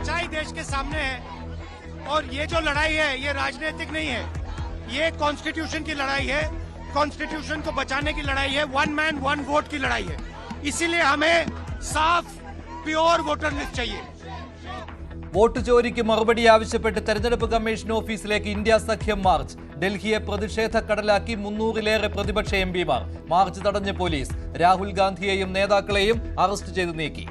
सच्चाई देश के सामने है और ये जो लड़ाई है ये राजनीतिक नहीं है, ये कॉन्स्टिट्यूशन की लड़ाई है। कॉन्स्टिट्यूशन को बचाने की लड़ाई है, वन मैन वन वोट की लड़ाई है। इसीलिए हमें साफ प्योर वोटर लिस्ट चाहिए। വോട്ട് ചോരിക്ക് മറുപടി ആവശ്യപ്പെട്ട് തെരഞ്ഞെടുപ്പ് കമ്മീഷൻ ഓഫീസിലേക്ക് ഇന്ത്യ സഖ്യം മാർച്ച്. ഡൽഹിയെ പ്രതിഷേധ കടലാക്കി 300-ലേറെ പ്രതിപക്ഷ എംപിമാർ. മാർച്ച് തടഞ്ഞ പോലീസ്. രാഹുൽ ഗാന്ധിയെയും നേതാക്കളെയും അറസ്റ്റ് ചെയ്തു നീക്കി.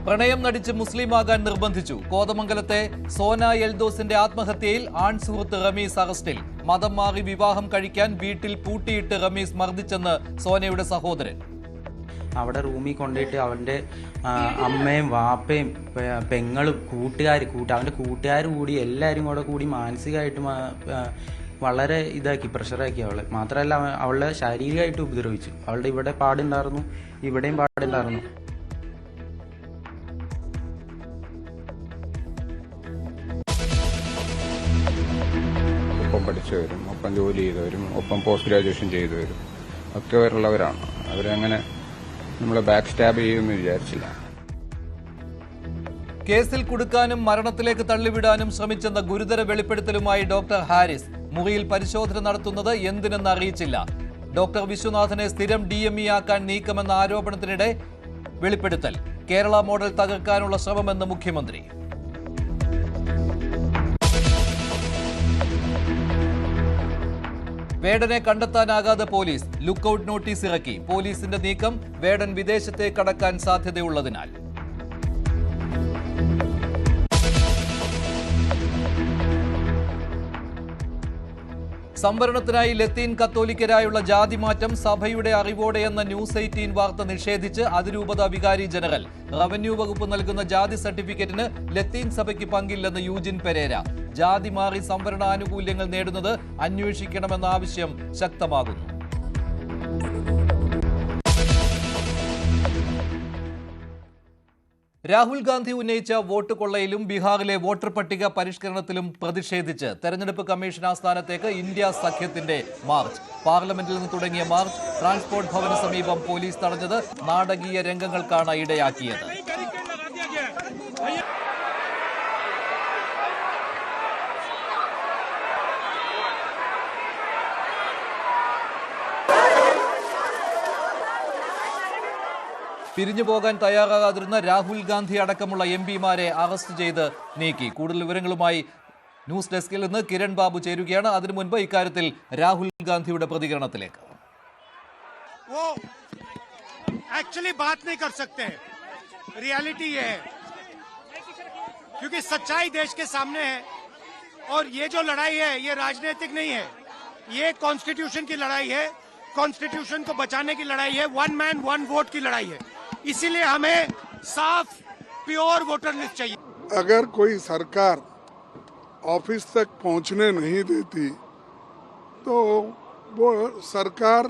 പ്രണയം നടിച്ച് മുസ്ലിമാകാൻ നിർബന്ധിച്ചു. കോതമംഗലത്തെ സോന എൽദോസിന്റെ ആത്മഹത്യയിൽ ആൺ സുഹൃത്ത് റമീസ് അറസ്റ്റിൽ. മതം മാറി വിവാഹം കഴിക്കാൻ വീട്ടിൽ പൂട്ടിയിട്ട് റമീസ് മർദ്ദിച്ചെന്ന് സോനയുടെ സഹോദരൻ. അവിടെ റൂമിൽ കൊണ്ടുപോയിട്ട് അവൻ്റെ അമ്മയും വാപ്പയും പെങ്ങളും അവൻ്റെ കൂട്ടുകാർ കൂടി എല്ലാവരും കൂടി മാനസികമായിട്ട് വളരെ ഇതാക്കി, പ്രഷറാക്കി അവളെ. മാത്രമല്ല അവളെ ശാരീരികമായിട്ട് ഉപദ്രവിച്ചു. അവളുടെ ഇവിടെ പാടുണ്ടായിരുന്നു, ഇവിടെയും പാടുണ്ടായിരുന്നു. ഒപ്പം പഠിച്ചവരും ഒപ്പം ജോലി ചെയ്തവരും ഒപ്പം പോസ്റ്റ് ഗ്രാജുവേഷൻ ചെയ്തവരും ഒക്കെ ഉള്ളവരാണ്. അവരങ്ങനെ നമ്മളെ ബാക്ക് സ്റ്റാബ് ചെയ്യുമെന്ന് വിചാരിച്ചില്ല. കേസിൽ കുടുക്കാനും മരണത്തിലേക്ക് തള്ളിവിടാനും ശ്രമിച്ചെന്ന ഗുരുതര വെളിപ്പെടുത്തലുമായി ഡോക്ടർ ഹാരിസ്. മുറിയിൽ പരിശോധന നടത്തുന്നത് എന്തിനെന്ന് അറിയിച്ചില്ല. ഡോക്ടർ വിശ്വനാഥനെ സ്ഥിരം DME ആക്കാൻ നീക്കമെന്ന ആരോപണത്തിനിടെ വെളിപ്പെടുത്തൽ. കേരള മോഡൽ തകർക്കാനുള്ള ശ്രമമെന്ന് മുഖ്യമന്ത്രി. വേടനെ കണ്ടെത്താനാകാതെ പോലീസ്. ലുക്കൌട്ട് നോട്ടീസ് ഇറക്കി. പോലീസിന്റെ നീക്കം വേടൻ വിദേശത്തേക്ക് കടക്കാൻ സാധ്യതയുള്ളതിനാൽ. സംവരണത്തിനായി ലത്തീൻ കത്തോലിക്കരായുള്ള ജാതിമാറ്റം സഭയുടെ അറിവോടെയെന്ന ന്യൂസ് 18 വാർത്ത നിഷേധിച്ച് അതിരൂപത വികാരി ജനറൽ. റവന്യൂ വകുപ്പ് നൽകുന്ന ജാതി സർട്ടിഫിക്കറ്റിന് ലത്തീൻ സഭയ്ക്ക് പങ്കില്ലെന്ന് യൂജിൻ പെരേര. ജാതി മാറി സംവരണ ആനുകൂല്യങ്ങൾ നേടുന്നത് അന്വേഷിക്കണമെന്ന ആവശ്യം ശക്തമാകുന്നു. രാഹുൽ ഗാന്ധി ഉന്നയിച്ച വോട്ട് കൊള്ളയിലും ബീഹാറിലെ വോട്ടർ പട്ടിക പരിഷ്കരണത്തിലും പ്രതിഷേധിച്ച് തെരഞ്ഞെടുപ്പ് കമ്മീഷൻ ആസ്ഥാനത്തേക്ക് ഇന്ത്യ സഖ്യത്തിന്റെ മാർച്ച്. പാർലമെന്റിൽ നിന്ന് തുടങ്ങിയ മാർച്ച് ട്രാൻസ്പോർട്ട് ഭവന് സമീപം പോലീസ് തടഞ്ഞത് നാടകീയ രംഗങ്ങൾക്കാണ് ഇടയാക്കിയത്. പിരിഞ്ഞു പോകാൻ തയ്യാറാകാതിരുന്ന രാഹുൽ ഗാന്ധി അടക്കമുള്ള എംപിമാരെ അറസ്റ്റ് ചെയ്ത് നീക്കി. കൂടുതൽ വിവരങ്ങളുമായി ന്യൂസ് ഡെസ്കിൽ നിന്ന് കിരൺ ബാബു ചേരുകയാണ്. അതിനു മുൻപ് ഇക്കാര്യത്തിൽ രാഹുൽ ഗാന്ധിയുടെ പ്രതികരണത്തിലേക്ക്. वो एक्चुअली बात नहीं कर सकते, रियलिटी ये है क्योंकि सच्चाई देश के सामने है और ये जो लड़ाई है ये राजनीतिक नहीं है, ये कॉन्स्टिट्यूशन की लड़ाई है। कॉन्स्टिट्यूशन को बचाने की लड़ाई है, वन मैन वन वोट की लड़ाई है। इसीलिए हमें साफ प्योर वोटर लिस्ट चाहिए। अगर कोई सरकार ऑफिस तक पहुंचने नहीं देती तो वो सरकार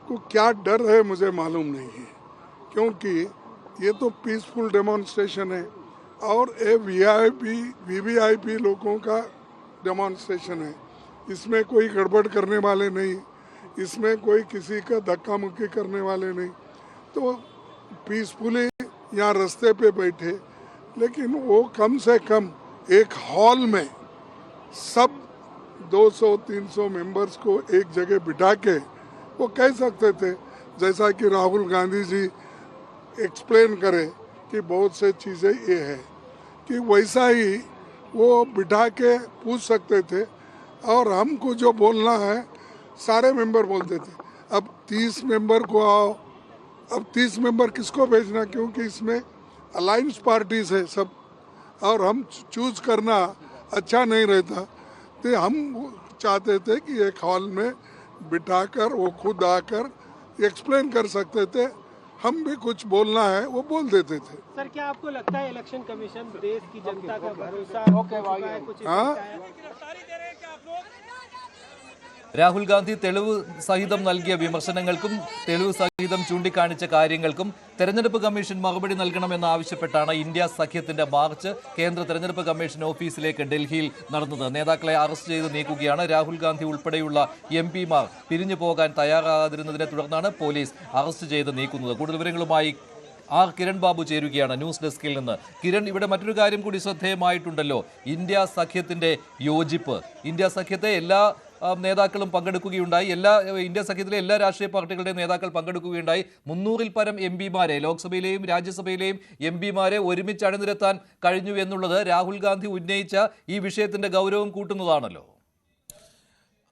को क्या डर है मुझे मालूम नहीं है, क्योंकि ये तो पीसफुल डेमोन्स्ट्रेशन है और ये VVIP लोगों का डेमोन्स्ट्रेशन है। इसमें कोई गड़बड़ करने वाले नहीं, इसमें कोई किसी का धक्का मुक्की करने वाले नहीं। तो पीसफुली यहाँ रास्ते पे बैठे, लेकिन वो कम से कम एक हॉल में सब 200-300 मेंबर्स को एक जगह बिठा के वो कह सकते थे, जैसा कि राहुल गांधी जी एक्सप्लेन करे कि बहुत से चीज़ें ये है, कि वैसा ही वो बिठा के पूछ सकते थे और हमको जो बोलना है सारे मेंबर बोलते थे। अब 30 मेंबर को आओ, अब 30 मेंबर किसको भेजना, क्योंकि इसमें अलायंस पार्टीज है सब और हम चूज करना अच्छा नहीं रहता। तो हम चाहते थे कि एक हॉल में बिठाकर वो खुद आकर एक्सप्लेन कर सकते थे, हम भी कुछ बोलना है वो बोल देते थे। सर, क्या आपको लगता है इलेक्शन कमीशन देश की जनता का भरोसा कुछ രാഹുൽ ഗാന്ധി തെളിവ് സഹിതം നൽകിയ വിമർശനങ്ങൾക്കും തെളിവ് സഹിതം ചൂണ്ടിക്കാണിച്ച കാര്യങ്ങൾക്കും തെരഞ്ഞെടുപ്പ് കമ്മീഷൻ മറുപടി നൽകണമെന്നാവശ്യപ്പെട്ടാണ് ഇന്ത്യ സഖ്യത്തിന്റെ മാർച്ച് കേന്ദ്ര തെരഞ്ഞെടുപ്പ് കമ്മീഷൻ ഓഫീസിലേക്ക് ഡൽഹിയിൽ നടന്നത്. നേതാക്കളെ അറസ്റ്റ് ചെയ്ത് നീക്കുകയാണ്. രാഹുൽ ഗാന്ധി ഉൾപ്പെടെയുള്ള MP-മാർ പിരിഞ്ഞു പോകാൻ തയ്യാറാകാതിരുന്നതിനെ തുടർന്നാണ് പോലീസ് അറസ്റ്റ് ചെയ്ത് നീക്കുന്നത്. കൂടുതൽ വിവരങ്ങളുമായി കിരൺ ബാബു ചേരുകയാണ് ന്യൂസ് ഡെസ്കിൽ നിന്ന്. കിരൺ, ഇവിടെ മറ്റൊരു കാര്യം കൂടി ശ്രദ്ധേയമായിട്ടുണ്ടല്ലോ, ഇന്ത്യ സഖ്യത്തിന്റെ യോജിപ്പ്. ഇന്ത്യ സഖ്യത്തെ എല്ലാ നേതാക്കളും പങ്കെടുക്കുകയുണ്ടായി. ഇന്ത്യ സഖ്യത്തിലെ എല്ലാ രാഷ്ട്രീയ പാർട്ടികളുടെയും നേതാക്കൾ പങ്കെടുക്കുകയുണ്ടായി. 300-ൽ പരം MP-മാരെ, ലോക്സഭയിലെയും രാജ്യസഭയിലെയും MP-മാരെ ഒരുമിച്ച് അണിനിരത്താൻ കഴിഞ്ഞു എന്നുള്ളത് രാഹുൽ ഗാന്ധി ഉന്നയിച്ച ഈ വിഷയത്തിന്റെ ഗൗരവം കൂട്ടുന്നതാണല്ലോ.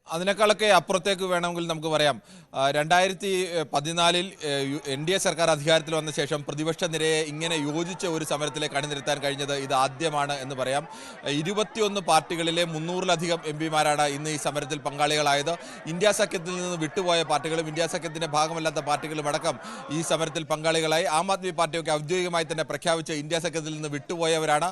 അതിനേക്കാളൊക്കെ അപ്പുറത്തേക്ക് വേണമെങ്കിൽ നമുക്ക് പറയാം, 2014-ൽ NDA സർക്കാർ അധികാരത്തിൽ വന്ന ശേഷം പ്രതിപക്ഷ നിരയെ ഇങ്ങനെ യോജിച്ച ഒരു സമരത്തിലേക്ക് അണിനിരത്താൻ കഴിഞ്ഞത് ഇത് ആദ്യമാണ് എന്ന് പറയാം. 21 പാർട്ടികളിലെ 300-ലധികം MP-മാരാണ് ഇന്ന് ഈ സമരത്തിൽ പങ്കാളികളായത്. ഇന്ത്യ സഖ്യത്തിൽ നിന്ന് വിട്ടുപോയ പാർട്ടികളും ഇന്ത്യ സഖ്യത്തിന്റെ ഭാഗമല്ലാത്ത പാർട്ടികളും അടക്കം ഈ സമരത്തിൽ പങ്കാളികളായി. ആം ആദ്മി പാർട്ടിയൊക്കെ ഔദ്യോഗികമായി തന്നെ പ്രഖ്യാപിച്ച് ഇന്ത്യ സഖ്യത്തിൽ നിന്ന് വിട്ടുപോയവരാണ്.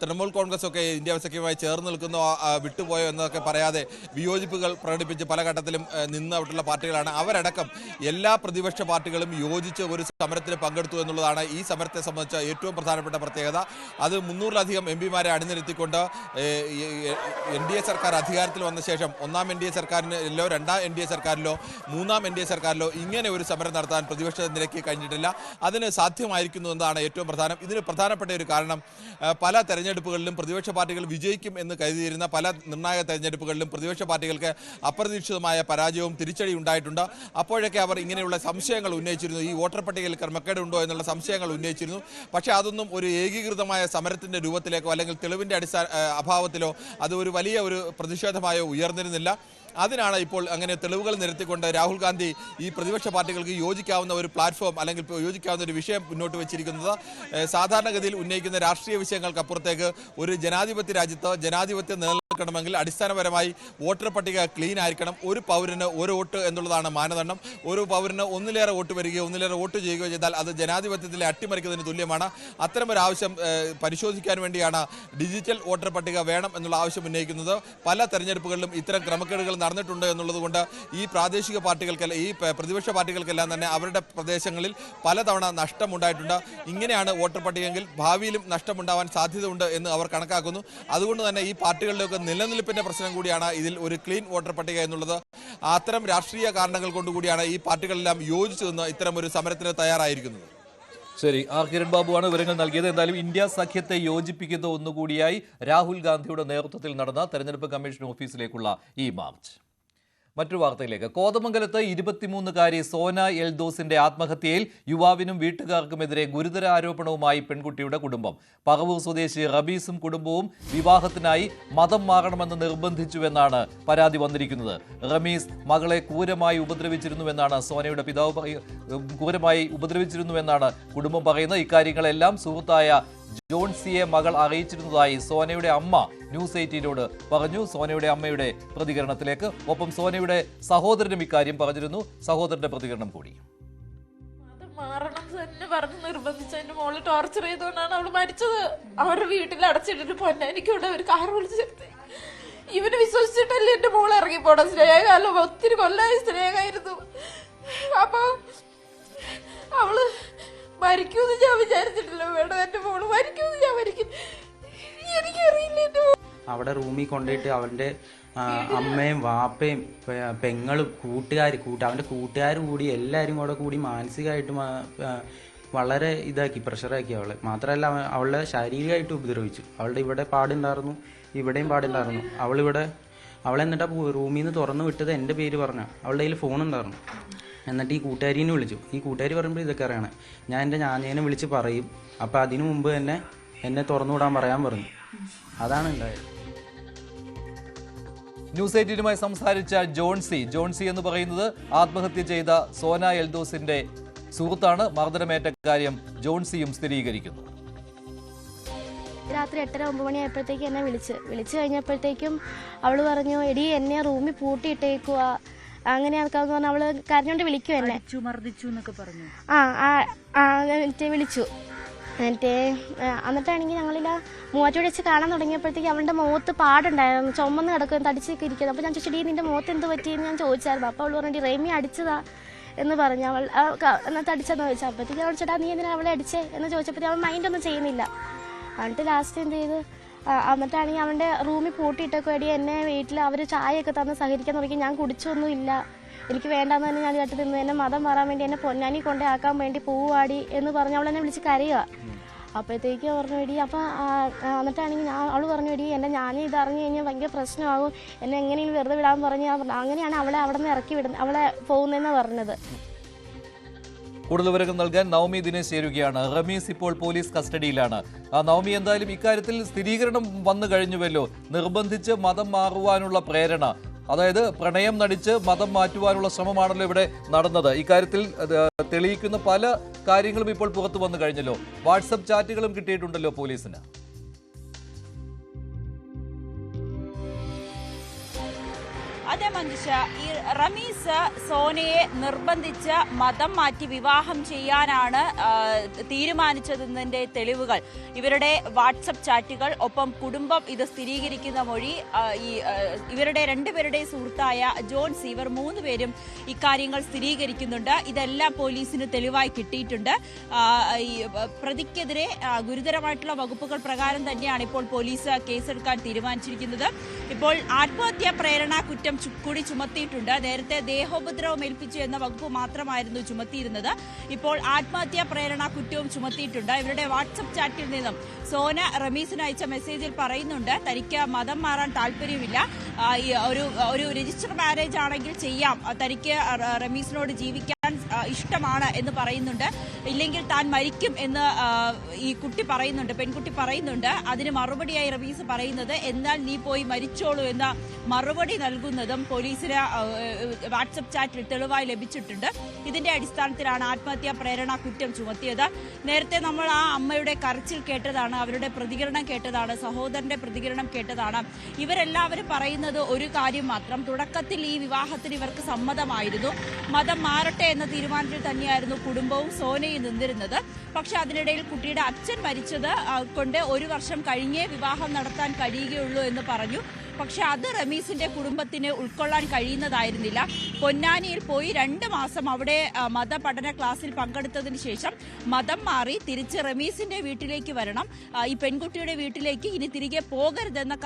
തൃണമൂൽ കോൺഗ്രസ് ഒക്കെ ഇന്ത്യ സഖ്യവുമായി ചേർന്ന് നിൽക്കുന്ന വിട്ടുപോയോ എന്നതൊക്കെ പറയാതെ വിയോജിപ്പുകൾ പ്രകടിപ്പിച്ച് പല ഘട്ടത്തിലും നിന്നവിട്ടുള്ള പാർട്ടികളാണ്. അവരടക്കം എല്ലാ പ്രതിപക്ഷ പാർട്ടികളും യോജിച്ച് ഒരു സമരത്തിൽ പങ്കെടുത്തു എന്നുള്ളതാണ് ഈ സമരത്തെ സംബന്ധിച്ച ഏറ്റവും പ്രധാനപ്പെട്ട പ്രത്യേകത. അത് 300-ലധികം MP-മാരെ അണിനിരത്തിക്കൊണ്ട് NDA സർക്കാർ അധികാരത്തിൽ വന്ന ശേഷം 1-ാം NDA സർക്കാരിലോ 2-ാം NDA സർക്കാരിലോ 3-ാം NDA സർക്കാരിലോ ഇങ്ങനെ ഒരു സമരം നടത്താൻ പ്രതിപക്ഷ നിരക്ക് കഴിഞ്ഞിട്ടില്ല. അതിന് സാധ്യമായിരിക്കുന്നു എന്നതാണ് ഏറ്റവും പ്രധാനം. ഇതിന് പ്രധാനപ്പെട്ട ഒരു കാരണം, പല തെരഞ്ഞെടുപ്പുകളിലും പ്രതിപക്ഷ പാർട്ടികൾ വിജയിക്കും എന്ന് കരുതിയിരുന്ന പല നിർണായക തെരഞ്ഞെടുപ്പുകളിലും പ്രതിപക്ഷ പാർട്ടികൾക്ക് അപ്രതീക്ഷിതമായ പരാജയവും തിരിച്ചടി ഉണ്ടായിട്ടുണ്ട്. അപ്പോഴൊക്കെ അവർ ഇങ്ങനെയുള്ള സംശയങ്ങൾ ഉന്നയിച്ചിരുന്നു. ഈ വോട്ടർ പട്ടികയിൽ ക്രമക്കേട് ഉണ്ടോ എന്നുള്ള സംശയങ്ങൾ ഉന്നയിച്ചിരുന്നു. പക്ഷേ അതൊന്നും ഒരു ഏകീകൃതമായ സമരത്തിന്റെ രൂപത്തിലേക്കോ അല്ലെങ്കിൽ തെളിവിന്റെ അഭാവത്തിലോ അത് ഒരു വലിയ ഒരു പ്രതിഷേധമായോ ഉയർന്നിരുന്നില്ല. അതിനാണ് ഇപ്പോൾ അങ്ങനെ തെളിവുകൾ നിരത്തിക്കൊണ്ട് രാഹുൽ ഗാന്ധി ഈ പ്രതിപക്ഷ പാർട്ടികൾക്ക് യോജിക്കാവുന്ന ഒരു പ്ലാറ്റ്ഫോം അല്ലെങ്കിൽ യോജിക്കാവുന്ന ഒരു വിഷയം മുന്നോട്ട് വെച്ചിരിക്കുന്നത്. സാധാരണഗതിയിൽ ഉന്നയിക്കുന്ന രാഷ്ട്രീയ വിഷയങ്ങൾക്കപ്പുറത്തേക്ക് ഒരു ജനാധിപത്യ രാജ്യത്ത് ജനാധിപത്യം നിലനിൽക്കണമെങ്കിൽ അടിസ്ഥാനപരമായി വോട്ടർ പട്ടിക ക്ലീൻ ആയിരിക്കണം. ഒരു പൗരന് ഒരു വോട്ട് എന്നുള്ളതാണ് മാനദണ്ഡം. ഒരു പൗരന് ഒന്നിലേറെ വോട്ട് വരികയോ ഒന്നിലേറെ വോട്ട് ചെയ്യുകയോ ചെയ്താൽ അത് ജനാധിപത്യത്തിലെ അട്ടിമറിക്കുന്നതിന് തുല്യമാണ്. അത്തരമൊരു ആവശ്യം പരിശോധിക്കാൻ വേണ്ടിയാണ് ഡിജിറ്റൽ വോട്ടർ പട്ടിക വേണം എന്നുള്ള ആവശ്യം ഉന്നയിക്കുന്നത്. പല തെരഞ്ഞെടുപ്പുകളിലും ഇത്തരം ക്രമക്കേടുകൾ നടന്നിട്ടുണ്ട് എന്നുള്ളത് കൊണ്ട് ഈ പ്രാദേശിക പാർട്ടികൾക്കെല്ലാം ഈ പ്രതിപക്ഷ പാർട്ടികൾക്കെല്ലാം തന്നെ അവരുടെ പ്രദേശങ്ങളിൽ പലതവണ നഷ്ടമുണ്ടായിട്ടുണ്ട്. ഇങ്ങനെയാണ് വോട്ടർ പട്ടികയെങ്കിൽ ഭാവിയിലും നഷ്ടമുണ്ടാവാൻ സാധ്യതയുണ്ട് എന്ന് അവർ കണക്കാക്കുന്നു. അതുകൊണ്ട് തന്നെ ഈ പാർട്ടികളിലൊക്കെ നിലനിൽപ്പിന്റെ പ്രശ്നം കൂടിയാണ് ഇതിൽ ഒരു ക്ലീൻ വോട്ടർ പട്ടിക എന്നുള്ളത്. അത്തരം രാഷ്ട്രീയ കാരണങ്ങൾ കൊണ്ടുകൂടിയാണ് ഈ പാർട്ടികളെല്ലാം യോജിച്ചു നിന്ന് ഇത്തരം ഒരു സമരത്തിന് തയ്യാറായിരിക്കുന്നത്. ശരി, കിരൺ ബാബുവാണ് വിവരങ്ങൾ നൽകിയത്. എന്തായാലും ഇന്ത്യ സഖ്യത്തെ യോജിപ്പിക്കുന്ന ഒന്നുകൂടിയായി രാഹുൽ ഗാന്ധിയുടെ നേതൃത്വത്തിൽ നടന്ന തെരഞ്ഞെടുപ്പ് കമ്മീഷൻ ഓഫീസിലേക്കുള്ള ഈ മാർച്ച്. മറ്റൊരു വാർത്തയിലേക്ക്. കോതമംഗലത്ത് 23-കാരി സോന എൽദോസിന്റെ ആത്മഹത്യയിൽ യുവാവിനും വീട്ടുകാർക്കുമെതിരെ ഗുരുതര ആരോപണവുമായി പെൺകുട്ടിയുടെ കുടുംബം. പറവൂർ സ്വദേശി റബീസും കുടുംബവും വിവാഹത്തിനായി മതം മാറണമെന്ന് നിർബന്ധിച്ചുവെന്നാണ് പരാതി വന്നിരിക്കുന്നത്. റമീസ് മകളെ ക്രൂരമായി ഉപദ്രവിച്ചിരുന്നുവെന്നാണ് സോനയുടെ പിതാവ് ക്രൂരമായി ഉപദ്രവിച്ചിരുന്നുവെന്നാണ് കുടുംബം പറയുന്നത്. ഇക്കാര്യങ്ങളെല്ലാം സുഹൃത്തായ ജോൺസിയെ മകൾ അറിയിച്ചിരുന്നതായി സോനയുടെ അമ്മ ന്യൂസ് 18നോട് പറഞ്ഞു. സോനയുടെ അമ്മയുടെ പ്രതികരണത്തിലേക്ക്, ഒപ്പം സോനയുടെ സഹോദരനും ഇക്കാര്യം പറഞ്ഞിരുന്നു. സഹോദരന്റെ പ്രതികരണം കൂടി. മാറണം തന്നെ പറഞ്ഞ് നിർബന്ധിച്ച് എന്റെ മോള് ടോർച്ചർ ചെയ്തുകൊണ്ടാണ് അവള് മരിച്ചത്. അവരുടെ വീട്ടിൽ അടച്ചിട്ടിട്ട് പൊന്നാനിക്കൂടെ ഒരു കാർ വിളിച്ചിട്ട് ഇവന് വിശ്വസിച്ചിട്ടല്ലേ എന്റെ മോള് ഇറങ്ങിപ്പോടാ. സ്നേഹമല്ലോ, ഒത്തിരി കൊല്ലായി സ്നേഹമായിരുന്നു. അപ്പൊ അവള് മരിക്കൂന്ന് ഞാൻ വിചാരിച്ചിട്ടില്ല. വേണം എന്റെ മോള് മരിക്കൂന്ന് ഞാൻ എനിക്കറിയില്ല. എന്റെ അവിടെ റൂമിൽ കൊണ്ടുപോയിട്ട് അവൻ്റെ അമ്മയും വാപ്പയും പെങ്ങളും അവൻ്റെ കൂട്ടുകാർ കൂടി എല്ലാവരും കൂടി മാനസികമായിട്ട് വളരെ പ്രഷറാക്കി അവളെ. മാത്രമല്ല അവളെ ശാരീരികമായിട്ട് ഉപദ്രവിച്ചു. അവളുടെ ഇവിടെ പാടുണ്ടായിരുന്നു, ഇവിടെയും പാടുണ്ടായിരുന്നു. അവളെന്നിട്ട് റൂമിൽ നിന്ന് തുറന്നു വിട്ടത് എൻ്റെ പേര് പറഞ്ഞ. അവളുടെ കയ്യിൽ ഫോണുണ്ടായിരുന്നു. എന്നിട്ട് ഈ കൂട്ടുകാരീനെ വിളിച്ചു. ഈ കൂട്ടുകാരി പറയുമ്പോൾ ഇതൊക്കെ അറിയണേ, ഞാൻ എൻ്റെ ഞാനേനെ വിളിച്ച് പറയും. അപ്പം അതിനു മുമ്പ് തന്നെ എന്നെ തുറന്നു വിടാൻ പറയാൻ പറഞ്ഞു. അതാണ് ഉണ്ടായത്. ന്യൂസ് 18നുമായി സംസാരിച്ച ജോൺസി എന്ന് പറയുന്നത് ആത്മഹത്യ ചെയ്ത സോന എൽദോസിന്റെ സുഹൃത്താണ്. മർദ്ദനമേറ്റ കാര്യം ജോൺസിയും സ്ഥിരീകരിക്കുന്നു. രാത്രി 8:30-9 മണിയായപ്പോഴത്തേക്കും എന്നെ വിളിച്ചു കഴിഞ്ഞപ്പോഴത്തേക്കും അവള് പറഞ്ഞു, എടി എന്നെ റൂമിൽ പൂട്ടിയിട്ടേക്കുക, അങ്ങനെ ആൾക്കാന്ന് പറഞ്ഞാൽ അവള് കരഞ്ഞോണ്ട് വിളിക്കും എന്നെ. മർദ്ദിച്ചു എന്നൊക്കെ പറഞ്ഞു. എന്നിട്ട് വിളിച്ചു. എന്നിട്ടാണെങ്കിൽ ഞങ്ങളില്ല മൂവാറ്റോട് വെച്ച് കാണാൻ തുടങ്ങിയപ്പോഴത്തേക്ക് അവളുടെ മുഖത്ത് പാടുണ്ടായിരുന്നു, ചുമന്ന് കിടക്കും, തടിച്ചൊക്കെ ഇരിക്കുന്നത്. അപ്പോൾ ഞാൻ ചോദിച്ചു, നിന്റെ മുഖത്ത് എന്ത് പറ്റിയെന്ന് ഞാൻ ചോദിച്ചായിരുന്നു. അപ്പോൾ അവൾ പറഞ്ഞു, റേമി അടിച്ചതാ എന്ന് പറഞ്ഞു. അവൾ എന്നിട്ട് അടിച്ചെന്ന് ചോദിച്ചാൽ അപ്പോഴത്തേക്ക് അവൾ ചേട്ടാ നീ എന്തിനാ അവളെ അടിച്ചേ എന്ന് ചോദിച്ചപ്പോഴത്തേക്ക് അവൾ മൈൻഡൊന്നും ചെയ്യുന്നില്ല. എന്നിട്ട് ലാസ്റ്റ് എന്ത് ചെയ്ത് എന്നിട്ടാണെങ്കിൽ അവൻ്റെ റൂമിൽ പൂട്ടിയിട്ടൊക്കെ അടി എന്നെ വീട്ടിൽ അവർ ചായയൊക്കെ തന്ന് സഹകരിക്കാൻ തുടങ്ങി. ഞാൻ കുടിച്ചൊന്നുമില്ല, എനിക്ക് വേണ്ടാന്ന് തന്നെ ഞാൻ കേട്ട് നിന്ന് എന്നെ മതം മാറാൻ വേണ്ടി എന്നെ പൊന്നാനി കൊണ്ടേ ആക്കാൻ വേണ്ടി പൂവാടി എന്ന് പറഞ്ഞ് അവളെന്നെ വിളിച്ച് കരയുക. അപ്പോഴത്തേക്ക് പറഞ്ഞു എടി അപ്പം എന്നിട്ടാണെങ്കിൽ അവൾ പറഞ്ഞു എടി ഞാൻ ഇത് അറിഞ്ഞു കഴിഞ്ഞാൽ ഭയങ്കര പ്രശ്നമാകും, എന്നെ എങ്ങനെയും വെറുതെ വിടാൻ പറഞ്ഞ് ഞാൻ പറഞ്ഞു. അങ്ങനെയാണ് അവളെ അവിടെ നിന്ന് ഇറക്കി വിടുന്നത്, അവളെ പോകുന്നതെന്ന് പറഞ്ഞത്. കൂടുതൽ വിവരങ്ങൾ നൽകാൻ നവമി ദിനേശ് ചേരുകയാണ്. റമീസ് ഇപ്പോൾ പോലീസ് കസ്റ്റഡിയിലാണ്. നവമി, എന്തായാലും ഇക്കാര്യത്തിൽ സ്ഥിരീകരണം വന്നു കഴിഞ്ഞുവല്ലോ. നിർബന്ധിച്ച് മതം മാറുവാനുള്ള പ്രേരണ, അതായത് പ്രണയം നടിച്ച് മതം മാറ്റുവാനുള്ള ശ്രമമാണല്ലോ ഇവിടെ നടന്നത്. ഇക്കാര്യത്തിൽ തെളിയിക്കുന്ന പല കാര്യങ്ങളും ഇപ്പോൾ പുറത്തു വന്നു കഴിഞ്ഞല്ലോ. വാട്സപ്പ് ചാറ്റുകളും കിട്ടിയിട്ടുണ്ടല്ലോ പോലീസിന്. അതെ മഞ്ജുഷ, ഈ റമീസ് സോനയെ നിർബന്ധിച്ച് മതം മാറ്റി വിവാഹം ചെയ്യാനാണ് തീരുമാനിച്ചതെന്നതിന്റെ തെളിവുകൾ, ഇവരുടെ വാട്സപ്പ് ചാറ്റുകൾ, ഒപ്പം കുടുംബം ഇത് സ്ഥിരീകരിക്കുന്ന മൊഴി, ഇവരുടെ രണ്ടുപേരുടെ സുഹൃത്തായ ജോൺ സീവർ 3 പേരും ഇക്കാര്യങ്ങൾ സ്ഥിരീകരിക്കുന്നുണ്ട്. ഇതെല്ലാം പോലീസിന് തെളിവായി കിട്ടിയിട്ടുണ്ട്. ഈ പ്രതിക്കെതിരെ ഗുരുതരമായിട്ടുള്ള വകുപ്പുകൾ പ്രകാരം തന്നെയാണ് ഇപ്പോൾ പോലീസ് കേസെടുക്കാൻ തീരുമാനിച്ചിരിക്കുന്നത്. ഇപ്പോൾ ആത്മഹത്യാ പ്രേരണ കുറ്റം കൂടി ചുമത്തിയിട്ടുണ്ട്. നേരത്തെ ദേഹോപദ്രവം ഏൽപ്പിച്ചു എന്ന വകുപ്പ് മാത്രമായിരുന്നു ചുമത്തിയിരുന്നത്. ഇപ്പോൾ ആത്മഹത്യാ പ്രേരണ കുറ്റവും ചുമത്തിയിട്ടുണ്ട്. ഇവരുടെ വാട്സപ്പ് ചാറ്റിൽ നിന്നും സോന റമീസിന് അയച്ച മെസ്സേജിൽ പറയുന്നുണ്ട് തനിക്ക് മതം മാറാൻ താല്പര്യമില്ല, ഒരു രജിസ്റ്റർ മാരേജ് ആണെങ്കിൽ ചെയ്യാം, തനിക്ക് റമീസിനോട് ജീവിക്കാൻ ഇഷ്ടമാണ് എന്ന് പറയുന്നുണ്ട്. ഇല്ലെങ്കിൽ താൻ മരിക്കും എന്ന് ഈ കുട്ടി പറയുന്നുണ്ട്, പെൺകുട്ടി പറയുന്നുണ്ട്. അതിന് മറുപടിയായി റമീസ് പറയുന്നത് എന്നാൽ നീ പോയി മരിച്ചോളൂ എന്ന മറുപടി നൽകുന്നതും പോലീസിന് വാട്സപ്പ് ചാറ്റിൽ തെളിവായി ലഭിച്ചിട്ടുണ്ട്. ഇതിന്റെ അടിസ്ഥാനത്തിലാണ് ആത്മഹത്യാ പ്രേരണ കുറ്റം ചുമത്തിയത്. നേരത്തെ നമ്മൾ ആ അമ്മയുടെ കരച്ചിൽ കേട്ടതാണ്, അവരുടെ പ്രതികരണം കേട്ടതാണ്, സഹോദരന്റെ പ്രതികരണം കേട്ടതാണ്. ഇവരെല്ലാവരും പറയുന്നത് ഒരു കാര്യം മാത്രം, തുടക്കത്തിൽ ഈ വിവാഹത്തിന് ഇവർക്ക് സമ്മതമായിരുന്നു, മതം മാറട്ടെ എന്ന തീരുമാനത്തിൽ തന്നെയായിരുന്നു കുടുംബവും സോനയും നിന്നിരുന്നത്. പക്ഷെ അതിനിടയിൽ കുട്ടിയുടെ അച്ഛൻ മരിച്ചത് കൊണ്ട് 1 വർഷം കഴിഞ്ഞേ വിവാഹം നടത്താൻ കഴിയുകയുള്ളൂ എന്ന് പറഞ്ഞു. പക്ഷെ അത് റമീസിന്റെ കുടുംബത്തിന് ഉൾക്കൊള്ളാൻ കഴിയുന്നതായിരുന്നില്ല. പൊന്നാനിയിൽ പോയി 2 മാസം അവിടെ മതപഠന ക്ലാസ്സിൽ പങ്കെടുത്തതിന് ശേഷം മതം മാറി തിരിച്ച് റമീസിന്റെ വീട്ടിലേക്ക് വരണം, ഈ പെൺകുട്ടിയുടെ വീട്ടിലേക്ക് ഇനി തിരികെ പോകരുതെന്ന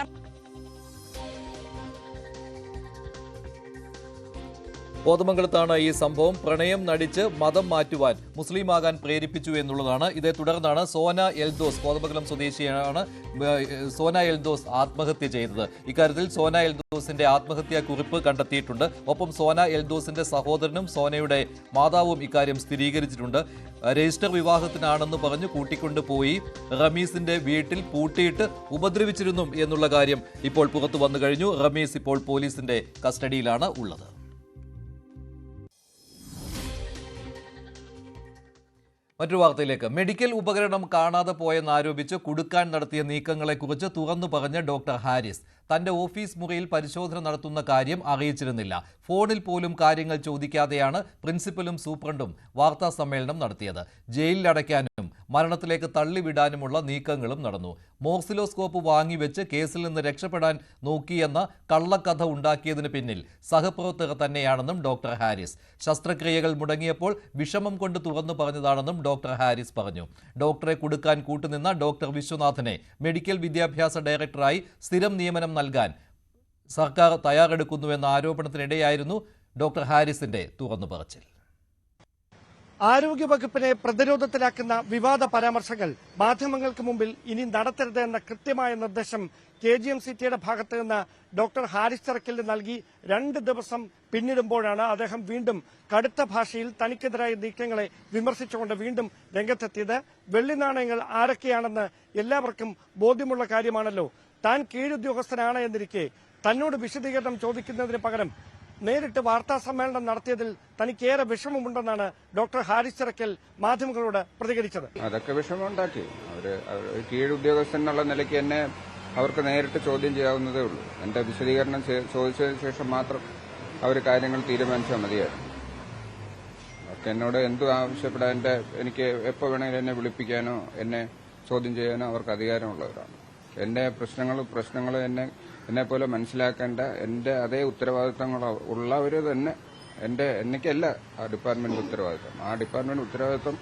കോതമംഗലത്താണ് ഈ സംഭവം. പ്രണയം നടിച്ച് മതം മാറ്റുവാൻ മുസ്ലിമാകാൻ പ്രേരിപ്പിച്ചു എന്നുള്ളതാണ്. ഇതേ തുടർന്നാണ് സോന എൽദോസ്, കോതമംഗലം സ്വദേശിയാണ് സോന എൽദോസ് ആത്മഹത്യ ചെയ്തത്. ഇക്കാര്യത്തിൽ സോന എൽദോസിന്റെ ആത്മഹത്യാ കുറിപ്പ് കണ്ടെത്തിയിട്ടുണ്ട്. ഒപ്പം സോന എൽദോസിന്റെ സഹോദരനും സോനയുടെ മാതാവും ഇക്കാര്യം സ്ഥിരീകരിച്ചിട്ടുണ്ട്. രജിസ്റ്റർ വിവാഹത്തിനാണെന്ന് പറഞ്ഞു കൂട്ടിക്കൊണ്ടുപോയി റമീസിന്റെ വീട്ടിൽ പൂട്ടിയിട്ട് ഉപദ്രവിച്ചിരുന്നു എന്നുള്ള കാര്യം ഇപ്പോൾ പുറത്തു വന്നു കഴിഞ്ഞു. റമീസ് ഇപ്പോൾ പോലീസിന്റെ കസ്റ്റഡിയിലാണ് ഉള്ളത്. മറ്റൊരു വാർത്തയിലേക്ക്. മെഡിക്കൽ ഉപകരണം കാണാതെ പോയെന്നാരോപിച്ച് കുടുക്കാൻ നടത്തിയ നീക്കങ്ങളെക്കുറിച്ച് തുറന്നു പറഞ്ഞ ഡോക്ടർ ഹാരിസ് തന്റെ ഓഫീസ് മുറിയിൽ പരിശോധന നടത്തുന്ന കാര്യം അറിയിച്ചിരുന്നില്ല. ഫോണിൽ പോലും കാര്യങ്ങൾ ചോദിക്കാതെയാണ് പ്രിൻസിപ്പലും സൂപ്രണ്ടും വാർത്താ സമ്മേളനം നടത്തിയത്. ജയിലിലടയ്ക്കാനും മരണത്തിലേക്ക് തള്ളിവിടാനുമുള്ള നീക്കങ്ങളും നടന്നു. മോർസിലോസ്കോപ്പ് വാങ്ങിവെച്ച് കേസിൽ നിന്ന് രക്ഷപ്പെടാൻ നോക്കിയെന്ന കള്ളക്കഥ ഉണ്ടാക്കിയതിന് പിന്നിൽ സഹപ്രവർത്തകർ തന്നെയാണെന്നും ഡോക്ടർ ഹാരിസ്. ശസ്ത്രക്രിയകൾ മുടങ്ങിയപ്പോൾ വിഷമം കൊണ്ട് തുറന്നു പറഞ്ഞതാണെന്നും ഡോക്ടർ ഹാരിസ് പറഞ്ഞു. ഡോക്ടറെ കുടുക്കാൻ കൂട്ടുനിന്ന ഡോക്ടർ വിശ്വനാഥനെ മെഡിക്കൽ വിദ്യാഭ്യാസ ഡയറക്ടറായി സ്ഥിരം നിയമനം നൽകാൻ സർക്കാർ തയ്യാറെടുക്കുന്നുവെന്ന ആരോപണത്തിനിടെയായിരുന്നു ഡോക്ടർ ഹാരിസിന്റെ തുറന്നു പറച്ചിൽ. ആരോഗ്യവകുപ്പിനെ പ്രതിരോധത്തിലാക്കുന്ന വിവാദ പരാമർശങ്ങൾ മാധ്യമങ്ങൾക്ക് മുമ്പിൽ ഇനി നടത്തരുത് എന്ന കൃത്യമായ നിർദ്ദേശം KGMCTയുടെ ഭാഗത്ത് നിന്ന് ഡോക്ടർ ഹാരിസ് ചിറക്കലിന് നൽകി 2 ദിവസം പിന്നിടുമ്പോഴാണ് അദ്ദേഹം വീണ്ടും കടുത്ത ഭാഷയിൽ തനിക്കെതിരായ നീക്കങ്ങളെ വിമർശിച്ചുകൊണ്ട് വീണ്ടും രംഗത്തെത്തിയത്. വെള്ളി നാണയങ്ങൾ ആരൊക്കെയാണെന്ന് എല്ലാവർക്കും ബോധ്യമുള്ള കാര്യമാണല്ലോ. താൻ കീഴുദ്യോഗസ്ഥനാണ് എന്നിരിക്കെ തന്നോട് വിശദീകരണം ചോദിക്കുന്നതിന് പകരം നേരിട്ട് വാർത്താ സമ്മേളനം നടത്തിയതിൽ തനിക്കേറെ വിഷമമുണ്ടെന്നാണ് ഡോക്ടർ ഹാരിസ് ചിറക്കൽ മാധ്യമങ്ങളോട് പ്രതികരിച്ചത്. അതൊക്കെ വിഷമമുണ്ടാക്കി. അവര് കീഴുദ്യോഗസ്ഥൻ എന്നുള്ള നിലയ്ക്ക് എന്നെ അവർക്ക് നേരിട്ട് ചോദ്യം ചെയ്യാവുന്നതേ ഉള്ളൂ. എന്റെ വിശദീകരണം ചോദിച്ചതിന് ശേഷം മാത്രം അവർ കാര്യങ്ങൾ തീരുമാനിച്ചാൽ മതിയായിരുന്നു. ഒക്കെ എന്നോട് എന്തും ആവശ്യപ്പെടാൻ എനിക്ക് എപ്പോൾ വേണമെങ്കിലും എന്നെ വിളിപ്പിക്കാനോ എന്നെ ചോദ്യം ചെയ്യാനോ അവർക്ക് അധികാരമുള്ളവരാണ്. എന്റെ പ്രശ്നങ്ങൾ എന്നെ പോലെ മനസ്സിലാക്കേണ്ട എന്റെ അതേ ഉത്തരവാദിത്തങ്ങൾ ഉള്ളവർ തന്നെ എനിക്കല്ല ആ ഡിപ്പാർട്ട്മെന്റ് ഉത്തരവാദിത്തം. ആ ഡിപ്പാർട്ട്മെന്റ് ഉത്തരവാദിത്തം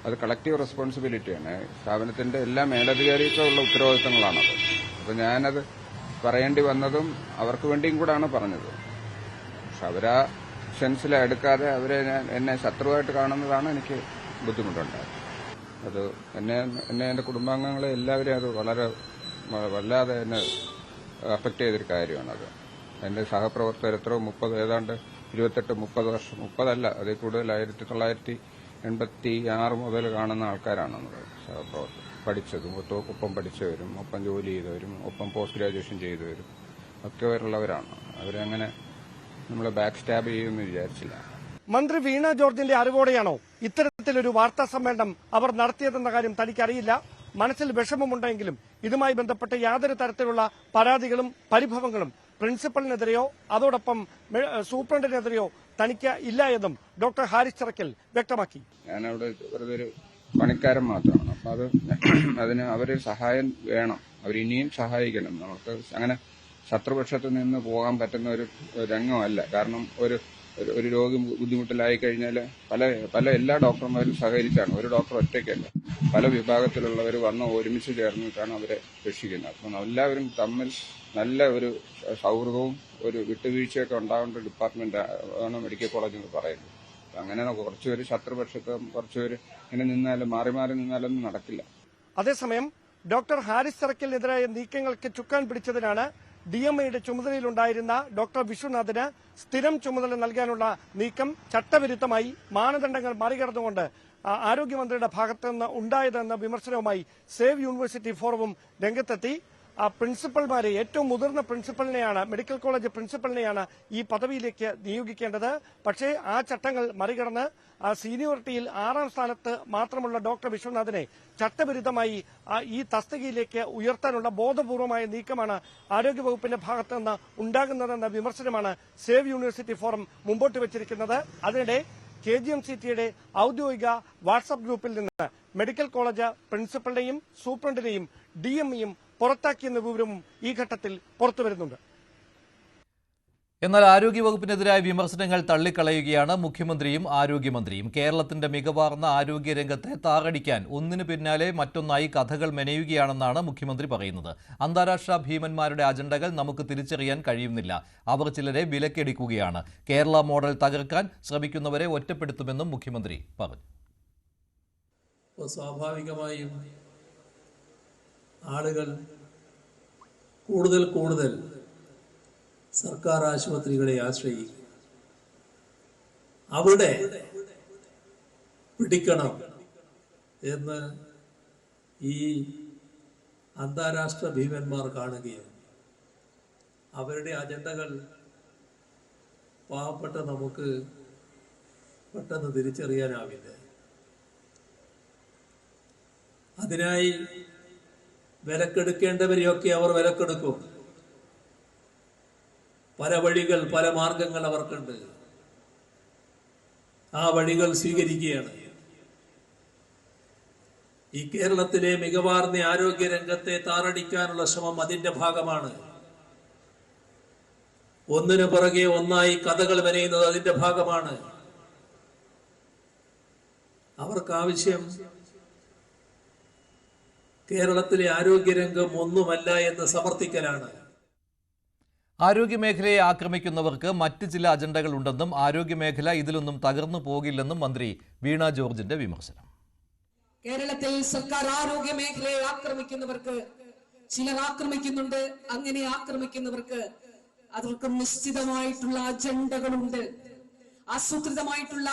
അത് കളക്റ്റീവ് റെസ്പോൺസിബിലിറ്റിയാണ്. സ്ഥാപനത്തിന്റെ എല്ലാ മേലധികാരിക്കുള്ള ഉത്തരവാദിത്തങ്ങളാണത്. അപ്പൊ ഞാനത് പറയേണ്ടി വന്നതും അവർക്ക് വേണ്ടിയും കൂടാണ് പറഞ്ഞത്. പക്ഷെ അവരാ സെൻസിൽ എടുക്കാതെ എന്നെ ശത്രുവായിട്ട് കാണുന്നതാണ് എനിക്ക് ബുദ്ധിമുട്ടുണ്ടായത്. അത് എന്നെ എന്റെ കുടുംബാംഗങ്ങളെ എല്ലാവരെയും അത് വല്ലാതെ എന്നെ അഫക്ട് ചെയ്തൊരു കാര്യമാണത്. എന്റെ സഹപ്രവർത്തകർ എത്രയോ 28-30 വർഷം, 30 അതിൽ കൂടുതൽ 1986 മുതൽ കാണുന്ന ആൾക്കാരാണ് നമ്മൾ സഹപ്രവർത്തകർ. പഠിച്ചതും ഒപ്പം പഠിച്ചവരും ഒപ്പം ജോലി ചെയ്തവരും ഒപ്പം പോസ്റ്റ് ഗ്രാജുവേഷൻ ചെയ്തവരും ഒക്കെ ഉള്ളവരാണ്. അവരങ്ങനെ നമ്മളെ ബാക്ക് സ്റ്റാബ് ചെയ്യുമെന്ന് വിചാരിച്ചില്ല. മന്ത്രി വീണ ജോർജിന്റെ അറിവോടെയാണോ ഇത്തരത്തിലൊരു വാർത്താ സമ്മേളനം അവർ നടത്തിയതെന്ന കാര്യം തനിക്കറിയില്ല. മനസ്സിൽ വിഷമമുണ്ടെങ്കിലും ഇതുമായി ബന്ധപ്പെട്ട് യാതൊരു തരത്തിലുള്ള പരാതികളും പരിഭവങ്ങളും പ്രിൻസിപ്പലിനെതിരെയോ അതോടൊപ്പം സൂപ്രണ്ടിനെതിരെയോ തനിക്ക് ഇല്ല എന്നും ഡോക്ടർ ഹാരിസ് ചിറക്കൽ വ്യക്തമാക്കി. ഞാനവിടെ വെറുതെ ഒരു പണിക്കാരൻ മാത്രമാണ്. അപ്പൊ അതിന് അവരൊരു സഹായം വേണം. അവരിനിയും സഹായിക്കണം. നമുക്ക് അങ്ങനെ ശത്രുപക്ഷത്ത് നിന്ന് പോകാൻ പറ്റുന്ന ഒരു രംഗമല്ല. കാരണം ഒരു രോഗി ബുദ്ധിമുട്ടിലായി കഴിഞ്ഞാൽ പല എല്ലാ ഡോക്ടർമാരും സഹകരിച്ചാണ്. ഒരു ഡോക്ടർ ഒറ്റയ്ക്കല്ല, പല വിഭാഗത്തിലുള്ളവർ വന്ന് ഒരുമിച്ച് ചേർന്നിട്ടാണ് അവരെ രക്ഷിക്കുന്നത്. അപ്പം എല്ലാവരും തമ്മിൽ നല്ല ഒരു സൗഹൃദവും ഒരു വിട്ടുവീഴ്ചയൊക്കെ ഉണ്ടാവേണ്ട ഡിപ്പാർട്ട്മെന്റ് ആണ് മെഡിക്കൽ കോളേജ് എന്ന് പറയുന്നത്. അങ്ങനെ കുറച്ചുപേര് ശത്രുപക്ഷത്തും കുറച്ചുപേര് ഇങ്ങനെ നിന്നാലും മാറി നിന്നാലൊന്നും നടക്കില്ല. അതേസമയം ഡോക്ടർ ഹാരിസ് ചിറക്കലിനെതിരായ നീക്കങ്ങൾക്ക് ചുക്കാൻ പിടിച്ചതിനാണ് DMAയുടെ ചുമതലയിലുണ്ടായിരുന്ന ഡോക്ടർ വിശ്വനാഥിന് സ്ഥിരം ചുമതല നൽകാനുള്ള നീക്കം ചട്ടവിരുദ്ധമായി മാനദണ്ഡങ്ങൾ മറികടന്നുകൊണ്ട് ആരോഗ്യമന്ത്രിയുടെ ഭാഗത്തുനിന്ന് ഉണ്ടായതെന്ന വിമർശനവുമായി സേവ് യൂണിവേഴ്സിറ്റി ഫോറവും രംഗത്തെത്തി. പ്രിൻസിപ്പൽമാരെ, ഏറ്റവും മുതിർന്ന പ്രിൻസിപ്പലിനെയാണ്, മെഡിക്കൽ കോളേജ് പ്രിൻസിപ്പലിനെയാണ് ഈ പദവിയിലേക്ക് നിയോഗിക്കേണ്ടത്. പക്ഷേ ആ ചട്ടങ്ങൾ മറികടന്ന് സീനിയോറിറ്റിയിൽ 6ാം സ്ഥാനത്ത് മാത്രമുള്ള ഡോക്ടർ വിശ്വനാഥിനെ ചട്ടവിരുദ്ധമായി ഈ തസ്തികയിലേക്ക് ഉയർത്താനുള്ള ബോധപൂർവമായ നീക്കമാണ് ആരോഗ്യവകുപ്പിന്റെ ഭാഗത്തു നിന്ന് ഉണ്ടാകുന്നതെന്ന വിമർശനമാണ് സേവ് യൂണിവേഴ്സിറ്റി ഫോറം മുമ്പോട്ട് വെച്ചിരിക്കുന്നത്. അതിനിടെ KGMCTയുടെ ഔദ്യോഗിക വാട്സ്ആപ്പ് ഗ്രൂപ്പിൽ നിന്ന് മെഡിക്കൽ കോളേജ് പ്രിൻസിപ്പലിനെയും സൂപ്രണ്ടിനെയും DMEയും പുറത്താക്കിയെന്ന വിവരവും ഈ ഘട്ടത്തിൽ പുറത്തുവരുന്നുണ്ട്. എന്നാൽ ആരോഗ്യവകുപ്പിനെതിരായ വിമർശനങ്ങൾ തള്ളിക്കളയുകയാണ് മുഖ്യമന്ത്രിയും ആരോഗ്യമന്ത്രിയും. കേരളത്തിന്റെ മികവാർന്ന ആരോഗ്യരംഗത്തെ താറടിക്കാൻ ഒന്നിനു പിന്നാലെ മറ്റൊന്നായി കഥകൾ മെനയുകയാണെന്നാണ് മുഖ്യമന്ത്രി പറയുന്നത്. അന്താരാഷ്ട്ര ഭീമന്മാരുടെ അജണ്ടകൾ നമുക്ക് തിരിച്ചറിയാൻ കഴിയുന്നില്ല. അവർ ചിലരെ വിലക്കെടുക്കുകയാണ്. കേരള മോഡൽ തകർക്കാൻ ശ്രമിക്കുന്നവരെ ഒറ്റപ്പെടുത്തുമെന്നും മുഖ്യമന്ത്രി പറഞ്ഞു. സ്വാഭാവികമായും ആളുകൾ കൂടുതൽ സർക്കാർ ആശുപത്രികളെ ആശ്രയിക്കും. അവിടെ പിടിക്കണം എന്ന് ഈ അന്താരാഷ്ട്ര ഭീമന്മാർ കാണുകയാണ്. അവരുടെ അജണ്ടകൾ പാവപ്പെട്ട നമുക്ക് പെട്ടെന്ന് തിരിച്ചറിയാനാവില്ല. അതിനായി വിലക്കെടുക്കേണ്ടവരെയൊക്കെ അവർ വിലക്കെടുക്കും. പല വഴികൾ, പല മാർഗങ്ങൾ അവർക്കുണ്ട്. ആ വഴികൾ സ്വീകരിക്കുകയാണ്. ഈ കേരളത്തിലെ മികവാർന്ന ആരോഗ്യ രംഗത്തെ താറടിക്കാനുള്ള ശ്രമം അതിന്റെ ഭാഗമാണ്. ഒന്നിനു പുറകെ ഒന്നായി കഥകൾ മെനയുന്നത് അതിന്റെ ഭാഗമാണ്. അവർക്കാവശ്യം കേരളത്തിലെ ആരോഗ്യരംഗം ഒന്നുമല്ല എന്ന് സമർത്ഥിക്കലാണ്. ആരോഗ്യമേഖലയെ ആക്രമിക്കുന്നവർക്ക് മറ്റ് ചില അജണ്ടകൾ ഉണ്ടെന്നും ആരോഗ്യമേഖല ഇതിലൊന്നും തകർന്നു പോകില്ലെന്നും മന്ത്രി വീണ ജോർജിന്റെ വിമർശനം. കേരളത്തിൽ സർക്കാർ ആരോഗ്യമേഖലയെ ആക്രമിക്കുന്നവർക്ക് ചിലർ ആക്രമിക്കുന്നുണ്ട്. അങ്ങനെ ആക്രമിക്കുന്നവർക്ക് അവർക്ക് നിശ്ചിതമായിട്ടുള്ള അജണ്ടകളുണ്ട്. ആസൂത്രിതമായിട്ടുള്ള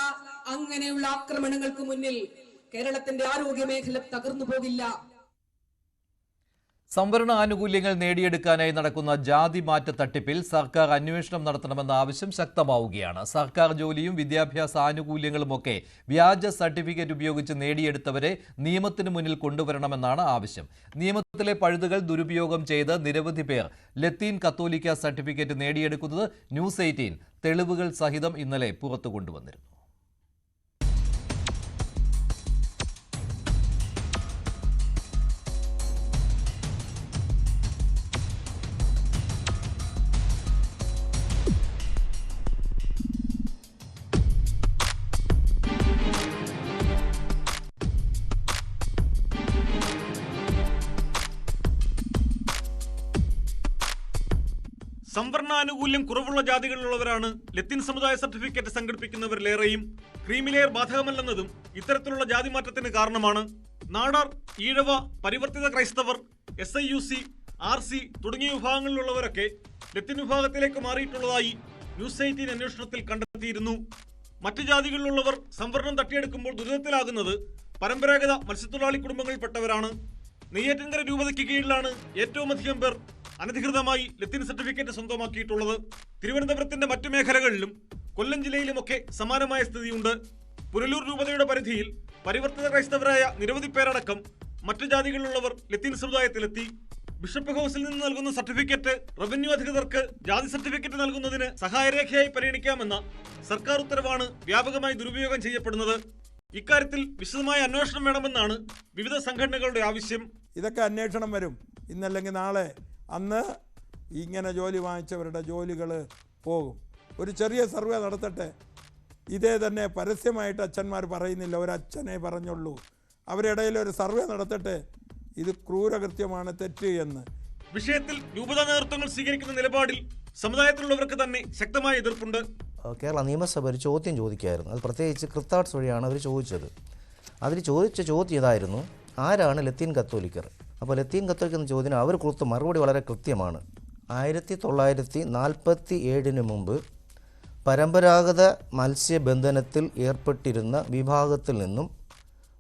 അങ്ങനെയുള്ള ആക്രമണങ്ങൾക്ക് മുന്നിൽ കേരളത്തിന്റെ ആരോഗ്യമേഖല തകർന്നു പോകില്ല. സംവരണ ആനുകൂല്യങ്ങൾ നേടിയെടുക്കാനായി നടക്കുന്ന ജാതി മാറ്റ തട്ടിപ്പിൽ സർക്കാർ അന്വേഷണം നടത്തണമെന്ന ആവശ്യം ശക്തമാവുകയാണ്. സർക്കാർ ജോലിയും വിദ്യാഭ്യാസ ആനുകൂല്യങ്ങളുമൊക്കെ വ്യാജ സർട്ടിഫിക്കറ്റ് ഉപയോഗിച്ച് നേടിയെടുത്തവരെ നിയമത്തിന് മുന്നിൽ കൊണ്ടുവരണമെന്നാണ് ആവശ്യം. നിയമത്തിലെ പഴുതുകൾ ദുരുപയോഗം ചെയ്ത് നിരവധി പേർ ലത്തീൻ കത്തോലിക്ക സർട്ടിഫിക്കറ്റ് നേടിയെടുക്കുന്നത് ന്യൂസ് 18 തെളിവുകൾ സഹിതം ഇന്നലെ പുറത്തു കൊണ്ടുവന്നിരുന്നു. സംവരണാനുകൂല്യം കുറവുള്ള ജാതികളിലുള്ളവരാണ് ലത്തീൻ സമുദായ സർട്ടിഫിക്കറ്റ് സംഘടിപ്പിക്കുന്നവരിലേറെയും. ക്രീമി ലെയർ ബാധകമല്ലെന്നതും ഇത്തരത്തിലുള്ള ജാതി മാറ്റത്തിന് കാരണമാണ്. നാടാർ, ഈഴവ, പരിവർത്തിത ക്രൈസ്തവർ, SIUC, RC തുടങ്ങിയ വിഭാഗങ്ങളിലുള്ളവരൊക്കെ ലത്തീൻ വിഭാഗത്തിലേക്ക് മാറിയിട്ടുള്ളതായി ന്യൂസ് 18 അന്വേഷണത്തിൽ കണ്ടെത്തിയിരുന്നു. മറ്റു ജാതികളിലുള്ളവർ സംവരണം തട്ടിയെടുക്കുമ്പോൾ ദുരിതത്തിലാകുന്നത് പരമ്പരാഗത മത്സ്യത്തൊഴിലാളി കുടുംബങ്ങളിൽപ്പെട്ടവരാണ്. നെയ്യാറ്റിൻകര രൂപതയ്ക്ക് കീഴിലാണ് ഏറ്റവും അധികം പേർ അനധികൃതമായി ലത്തീൻ സർട്ടിഫിക്കറ്റ് സ്വന്തമാക്കിയിട്ടുള്ളത്. തിരുവനന്തപുരത്തിന്റെ മറ്റു മേഖലകളിലും കൊല്ലം ജില്ലയിലുമൊക്കെ സമാനമായ സ്ഥിതിയുണ്ട്. പുനലൂർ രൂപതയുടെ പരിധിയിൽ പരിവർത്തിത ക്രൈസ്തവരായ നിരവധി പേരടക്കം മറ്റു ജാതികളിലുള്ളവർ ലത്തീൻ സമുദായത്തിലെത്തി. ബിഷപ്പ് ഹൗസിൽ നിന്ന് നൽകുന്ന സർട്ടിഫിക്കറ്റ് റവന്യൂ അധികൃതർക്ക് ജാതി സർട്ടിഫിക്കറ്റ് നൽകുന്നതിന് സഹായരേഖയായി പരിഗണിക്കാമെന്ന സർക്കാർ ഉത്തരവാണ് വ്യാപകമായി ദുരുപയോഗം ചെയ്യപ്പെടുന്നത്. ഇക്കാര്യത്തിൽ വിശദമായ അന്വേഷണം വേണമെന്നാണ് വിവിധ സംഘടനകളുടെ ആവശ്യം. ഇതൊക്കെ അന്വേഷണം വരും. ഇന്നല്ലെങ്കിൽ നാളെ അന്ന് ഇങ്ങനെ ജോലി വാങ്ങിച്ചവരുടെ ജോലികൾ പോകും. ഒരു ചെറിയ സർവേ നടത്തട്ടെ. ഇതേ തന്നെ പരസ്യമായിട്ട് അച്ഛന്മാർ പറയുന്നില്ല, ഒരച്ഛനെ പറഞ്ഞുള്ളൂ. അവരിടയിൽ ഒരു സർവേ നടത്തട്ടെ, ഇത് ക്രൂരകൃത്യമാണ്, തെറ്റ് എന്ന്. വിഷയത്തിൽ രൂപതാ നേതൃത്വങ്ങൾ സ്വീകരിക്കുന്ന നിലപാടിൽ സമുദായത്തിലുള്ളവർക്ക് തന്നെ ശക്തമായ എതിർപ്പുണ്ട്. കേരള നിയമസഭ ഒരു ചോദ്യം ചോദിക്കുകയായിരുന്നു. അത് പ്രത്യേകിച്ച് ക്രിത്താട്സ് വഴിയാണ് അവർ ചോദിച്ചത്. അതിൽ ചോദിച്ച ചോദ്യം ഇതായിരുന്നു, ആരാണ് ലത്തീൻ കത്തോലിക്കർ? അപ്പോൾ ലത്തീൻ കത്തോലിക്കർ എന്ന ചോദ്യം അവർ കൊടുത്ത മറുപടി വളരെ കൃത്യമാണ്. 1947 മുമ്പ് പരമ്പരാഗത മത്സ്യബന്ധനത്തിൽ ഏർപ്പെട്ടിരുന്ന വിഭാഗത്തിൽ നിന്നും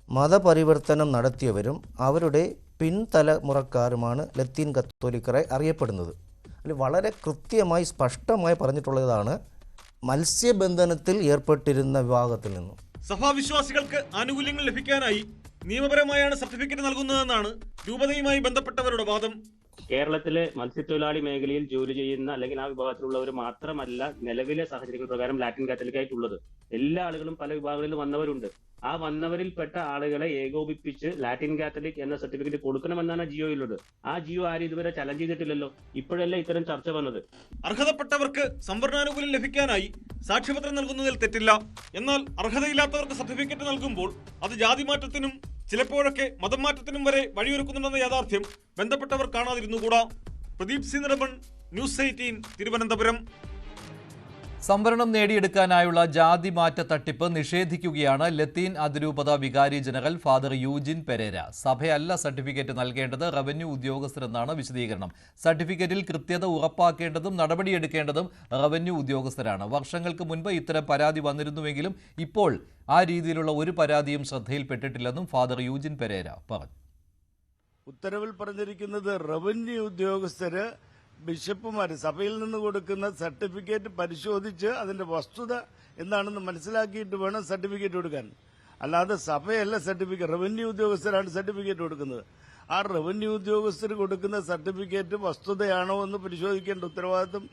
മതപരിവർത്തനം നടത്തിയവരും അവരുടെ പിൻതലമുറക്കാരുമാണ് ലത്തീൻ കത്തോലിക്കറായി അറിയപ്പെടുന്നത്. അതിൽ വളരെ കൃത്യമായി സ്പഷ്ടമായി പറഞ്ഞിട്ടുള്ളതാണ് മത്സ്യബന്ധനത്തിൽ ഏർപ്പെട്ടിരുന്ന വിഭാഗത്തിൽ നിന്നും. സഭാവിശ്വാസികൾക്ക് ആനുകൂല്യങ്ങൾ ലഭിക്കാനായി നിയമപരമായാണ് സർട്ടിഫിക്കറ്റ് നൽകുന്നതെന്നാണ് രൂപതയുമായി ബന്ധപ്പെട്ടവരുടെ വാദം. കേരളത്തിലെ മത്സ്യത്തൊഴിലാളി മേഖലയിൽ ജോലി ചെയ്യുന്ന അല്ലെങ്കിൽ ആ വിഭാഗത്തിലുള്ളവർ മാത്രമല്ല നിലവിലെ സാഹചര്യങ്ങൾ പ്രകാരം ലാറ്റിൻ കാത്തലിക്കായിട്ടുള്ളത്. എല്ലാ ആളുകളും പല വിഭാഗങ്ങളിൽ വന്നവരുണ്ട്. ആ വന്നവരിൽപ്പെട്ട ആളുകളെ ഏകോപിപ്പിച്ച് ലാറ്റിൻ കാത്തലിക് എന്ന സർട്ടിഫിക്കറ്റ് കൊടുക്കണമെന്നാണ് ജിയോയിലുള്ളത്. ആ ജിയോ ആരും ഇതുവരെ ചലഞ്ച് ചെയ്തിട്ടില്ലല്ലോ. ഇപ്പോഴല്ലേ ഇത്തരം ചർച്ച വന്നത്. അർഹതപ്പെട്ടവർക്ക് സംവരണാനുകൂല്യം ലഭിക്കാനായി സാക്ഷ്യപത്രം നൽകുന്നതിൽ തെറ്റില്ല. എന്നാൽ അർഹതയില്ലാത്തവർക്ക് സർട്ടിഫിക്കറ്റ് നൽകുമ്പോൾ അത് ജാതിമാറ്റത്തിനും ചിലപ്പോഴൊക്കെ മതം മാറ്റത്തിനും വരെ വഴിയൊരുക്കുന്നുണ്ടെന്ന യാഥാർത്ഥ്യം ബന്ധപ്പെട്ടവർ കാണാതിരുന്നുകൂടാ. Pradeep C Niraman, news 18, Thiruvananthapuram. സംവരണം നേടിയെടുക്കാനായുള്ള ജാതി മാറ്റ തട്ടിപ്പ് നിഷേധിക്കുകയാണ് ലത്തീൻ അതിരൂപത വികാരി ജനറൽ ഫാദർ യൂജിൻ പെരേര. സഭയല്ല സർട്ടിഫിക്കറ്റ് നൽകേണ്ടത്, റവന്യൂ ഉദ്യോഗസ്ഥരെന്നാണ് വിശദീകരണം. സർട്ടിഫിക്കറ്റിൽ കൃത്യത ഉറപ്പാക്കേണ്ടതും നടപടിയെടുക്കേണ്ടതും റവന്യൂ ഉദ്യോഗസ്ഥരാണ്. വർഷങ്ങൾക്ക് മുൻപ് ഇത്തരം പരാതി വന്നിരുന്നുവെങ്കിലും ഇപ്പോൾ ആ രീതിയിലുള്ള ഒരു പരാതിയും ശ്രദ്ധയിൽപ്പെട്ടിട്ടില്ലെന്നും ഫാദർ യൂജിൻ പെരേര പറഞ്ഞു. ഉത്തരവിൽ പറഞ്ഞിരിക്കുന്നത് റവന്യൂ ഉദ്യോഗസ്ഥര് ബിഷപ്പുമാർ സഭയിൽ നിന്ന് കൊടുക്കുന്ന സർട്ടിഫിക്കറ്റ് പരിശോധിച്ച് അതിന്റെ വസ്തുത എന്താണെന്ന് മനസ്സിലാക്കിയിട്ട് വേണം സർട്ടിഫിക്കറ്റ് കൊടുക്കാൻ. അല്ലാതെ സഭയല്ല സർട്ടിഫിക്കറ്റ്, റവന്യൂ ഉദ്യോഗസ്ഥരാണ് സർട്ടിഫിക്കറ്റ് കൊടുക്കുന്നത്. ആ റവന്യൂ ഉദ്യോഗസ്ഥർ കൊടുക്കുന്ന സർട്ടിഫിക്കറ്റ് വസ്തുതയാണോ എന്ന് പരിശോധിക്കേണ്ട ഉത്തരവാദിത്വം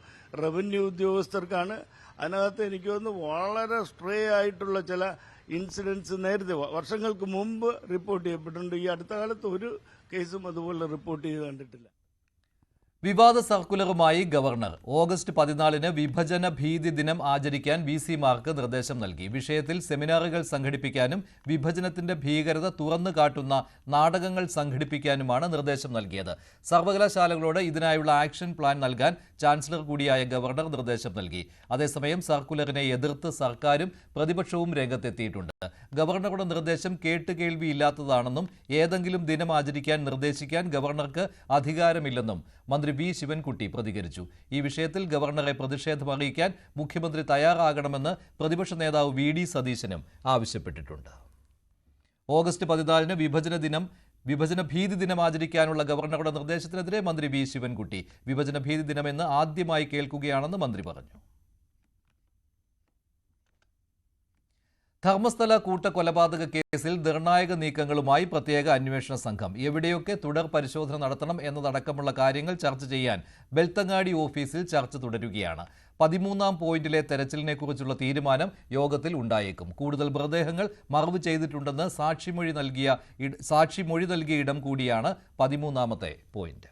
റവന്യൂ ഉദ്യോഗസ്ഥർക്കാണ്. അതിനകത്ത് എനിക്ക് തോന്നുന്നു വളരെ സ്ട്രേ ആയിട്ടുള്ള ചില ഇൻസിഡൻസ് നേരത്തെ വർഷങ്ങൾക്ക് മുമ്പ് റിപ്പോർട്ട് ചെയ്യപ്പെട്ടിട്ടുണ്ട്. ഈ അടുത്ത കാലത്ത് ഒരു കേസും അതുപോലെ റിപ്പോർട്ട് ചെയ്ത് കണ്ടിട്ടില്ല. വിവാദ സർക്കുലറുമായി ഗവർണർ. ഓഗസ്റ്റ് 14 വിഭജന ഭീതി ദിനം ആചരിക്കാൻ VC-മാർക്ക് നിർദ്ദേശം നൽകി. വിഷയത്തിൽ സെമിനാറുകൾ സംഘടിപ്പിക്കാനും വിഭജനത്തിന്റെ ഭീകരത തുറന്നു കാട്ടുന്ന നാടകങ്ങൾ സംഘടിപ്പിക്കാനുമാണ് നിർദ്ദേശം നൽകിയത്. സർവകലാശാലകളോട് ഇതിനായുള്ള ആക്ഷൻ പ്ലാൻ നൽകാൻ ചാൻസലർ കൂടിയായ ഗവർണർ നിർദ്ദേശം നൽകി. അതേസമയം സർക്കുലറിനെ എതിർത്ത് സർക്കാരും പ്രതിപക്ഷവും രംഗത്തെത്തിയിട്ടുണ്ട്. ഗവർണറുടെ നിർദ്ദേശം കേട്ടുകേൾവിയില്ലാത്തതാണെന്നും ഏതെങ്കിലും ദിനം ആചരിക്കാൻ നിർദ്ദേശിക്കാൻ ഗവർണർക്ക് അധികാരമില്ലെന്നും മന്ത്രി വി ശിവൻകുട്ടി പ്രതികരിച്ചു. ഈ വിഷയത്തിൽ ഗവർണറെ പ്രതിഷേധം അറിയിക്കാൻ മുഖ്യമന്ത്രി തയ്യാറാകണമെന്ന് പ്രതിപക്ഷ നേതാവ് VD സതീശനും ആവശ്യപ്പെട്ടിട്ടുണ്ട്. ഓഗസ്റ്റ് 14 വിഭജന ഭീതി ദിനം ആചരിക്കാനുള്ള ഗവർണറുടെ നിർദ്ദേശത്തിനെതിരെ മന്ത്രി വി ശിവൻകുട്ടി വിഭജന ഭീതി ദിനമെന്ന് ആദ്യമായി കേൾക്കുകയാണെന്ന് മന്ത്രി പറഞ്ഞു. ധർമ്മസ്ഥല കൂട്ടക്കൊലപാതക കേസിൽ നിർണായക നീക്കങ്ങളുമായി പ്രത്യേക അന്വേഷണ സംഘം. എവിടെയൊക്കെ തുടർ പരിശോധന നടത്തണം എന്നതടക്കമുള്ള കാര്യങ്ങൾ ചർച്ച ചെയ്യാൻ ബെൽത്തങ്ങാടി ഓഫീസിൽ ചർച്ച തുടരുകയാണ്. 13ാം പോയിന്റിലെ തെരച്ചിലിനെക്കുറിച്ചുള്ള തീരുമാനം യോഗത്തിൽ ഉണ്ടായേക്കും. കൂടുതൽ മൃതദേഹങ്ങൾ മറവ് ചെയ്തിട്ടുണ്ടെന്ന് സാക്ഷിമൊഴി നൽകിയ ഇടം കൂടിയാണ് 13ാമത്തെ പോയിന്റ്.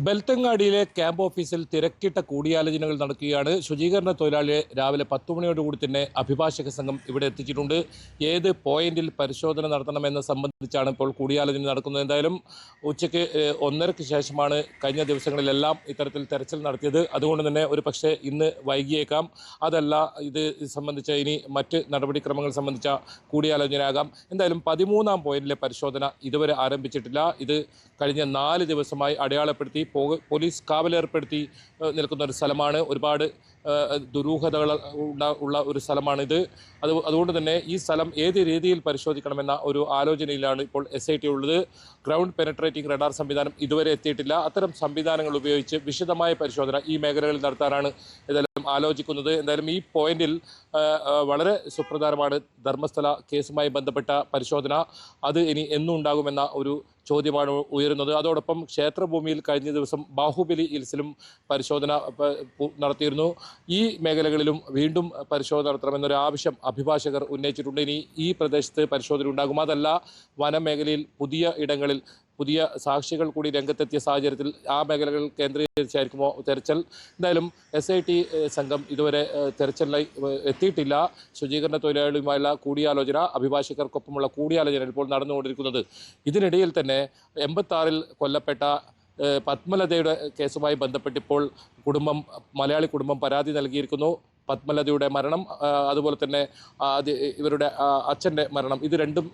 ബെൽത്തങ്ങാടിയിലെ ക്യാമ്പ് ഓഫീസിൽ തിരക്കിട്ട കൂടിയാലോചനകൾ നടക്കുകയാണ്. ശുചീകരണ തൊഴിലാളിയെ രാവിലെ 10 മണിയോടുകൂടി തന്നെ അഭിഭാഷക സംഘം ഇവിടെ എത്തിച്ചിട്ടുണ്ട്. ഏത് പോയിന്റിൽ പരിശോധന നടത്തണമെന്ന് സംബന്ധിച്ചാണ് ഇപ്പോൾ കൂടിയാലോചന നടക്കുന്നത്. എന്തായാലും ഉച്ചയ്ക്ക് 1:30 ശേഷമാണ് കഴിഞ്ഞ ദിവസങ്ങളിലെല്ലാം ഇത്തരത്തിൽ തെരച്ചിൽ നടത്തിയത്. അതുകൊണ്ട് തന്നെ ഒരു പക്ഷേ ഇന്ന് വൈകിയേക്കാം. അതല്ല ഇത് സംബന്ധിച്ച ഇനി മറ്റ് നടപടിക്രമങ്ങൾ സംബന്ധിച്ച കൂടിയാലോചനയാകാം. എന്തായാലും 13-ാം പോയിന്റിലെ പരിശോധന ഇതുവരെ ആരംഭിച്ചിട്ടില്ല. ഇത് കഴിഞ്ഞ 4 ദിവസമായി അടയാളപ്പെടുത്തി പോലീസ് കാവലേർപ്പെടുത്തി നിൽക്കുന്ന ഒരു സ്ഥലമാണ്. ഒരുപാട് ദുരൂഹതകൾ ഉള്ള ഒരു സ്ഥലമാണിത്. അതുകൊണ്ട് തന്നെ ഈ സ്ഥലം ഏത് രീതിയിൽ പരിശോധിക്കണമെന്ന ഒരു ആലോചനയിലാണ് ഇപ്പോൾ SIT ഉള്ളത്. ഗ്രൗണ്ട് പെനട്രേറ്റിംഗ് റഡാർ സംവിധാനം ഇതുവരെ എത്തിയിട്ടില്ല. അത്തരം സംവിധാനങ്ങൾ ഉപയോഗിച്ച് വിശദമായ പരിശോധന ഈ മേഖലകളിൽ നടത്താനാണ് ഏതായാലും ആലോചിക്കുന്നത്. എന്തായാലും ഈ പോയിന്റിൽ വളരെ സുപ്രധാനമാണ് ധർമ്മസ്ഥല കേസുമായി ബന്ധപ്പെട്ട പരിശോധന. അത് ഇനി എന്നുണ്ടാകുമെന്ന ഒരു ചോദ്യമാണ് ഉയരുന്നത്. അതോടൊപ്പം ക്ഷേത്രഭൂമിയിൽ കഴിഞ്ഞ ദിവസം ബാഹുബലി ഹിൽസിലും പരിശോധന നടത്തിയിരുന്നു. ഈ മേഖലകളിലും വീണ്ടും പരിശോധന നടത്തണമെന്നൊരു ആവശ്യം അഭിഭാഷകർ ഉന്നയിച്ചിട്ടുണ്ട്. ഇനി ഈ പ്രദേശത്ത് പരിശോധന ഉണ്ടാകും. അതല്ല വനമേഖലയിൽ പുതിയ ഇടങ്ങളിൽ പുതിയ സാക്ഷികൾ കൂടി രംഗത്തെത്തിയ സാഹചര്യത്തിൽ ആ മേഖലകൾ കേന്ദ്രീകരിച്ചായിരിക്കുമോ തെരച്ചിൽ. എന്തായാലും SIT സംഘം ഇതുവരെ തെരച്ചിലിനായി എത്തിയിട്ടില്ല. ശുചീകരണ തൊഴിലാളികളുമായുള്ള കൂടിയാലോചന, അഭിഭാഷകർക്കൊപ്പമുള്ള കൂടിയാലോചന ഇപ്പോൾ നടന്നുകൊണ്ടിരിക്കുന്നത്. ഇതിനിടയിൽ തന്നെ 86-ൽ കൊല്ലപ്പെട്ട പത്മലതയുടെ കേസുമായി ബന്ധപ്പെട്ടിപ്പോൾ മലയാളി കുടുംബം പരാതി നൽകിയിരിക്കുന്നു. പത്മലതയുടെ മരണം, അതുപോലെ തന്നെ ഇവരുടെ അച്ഛൻ്റെ മരണം, ഇത് രണ്ടും